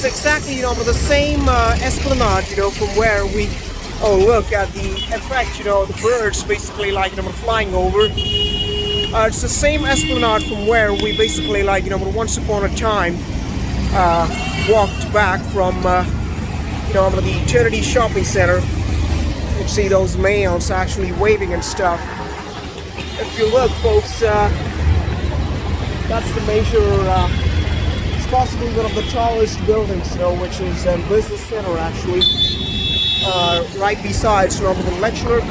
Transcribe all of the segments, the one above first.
exactly, the same esplanade, from where we, oh, look at the effect, the birds basically, flying over. It's the same esplanade from where we basically, once upon a time, walked back from, the Eternity Shopping Center. You can see those males actually waving and stuff. If you look, folks, that's the major, it's possibly one of the tallest buildings, which is a business center actually, right beside, the Lechner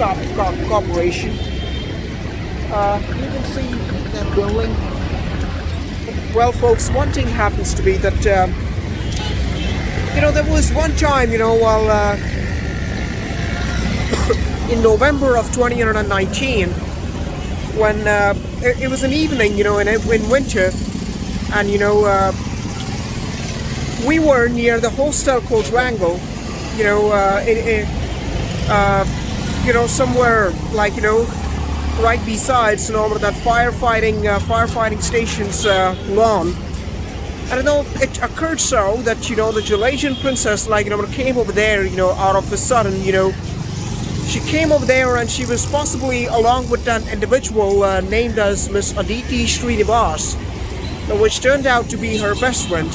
Corporation. You can see that building. Well, folks, one thing happens to be that, there was one time, while in November of 2019, when it was an evening, in winter, and we were near the Hostel Quadrangle, somewhere right beside that firefighting station's lawn. And it occurred so that the Jalasian princess came over there out of a sudden. She came over there and she was possibly along with that individual named as Miss Aditi Srinivas, which turned out to be her best friend.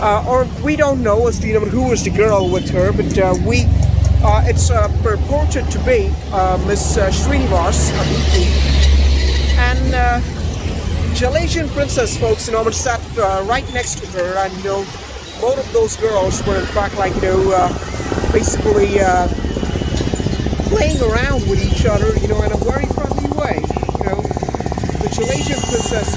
Or we don't know as to who was the girl with her, but it's purported to be Miss Srinivas Aditi. And Jalasian princess, folks, sat right next to her, and both of those girls were in fact basically playing around with each other, in a very friendly way. The Jalasian princess,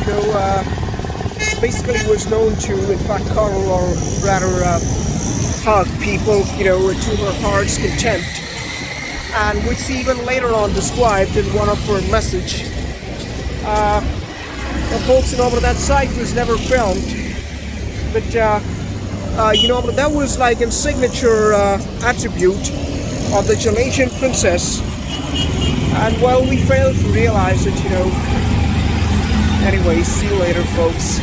basically was known to, in fact, cuddle or rather hug people, to her heart's content, and which even later on described in one of her message. Folks, that site was never filmed, but that was like a signature attribute of the Jalasian princess, and well, we failed to realize it. Anyway, see you later, folks.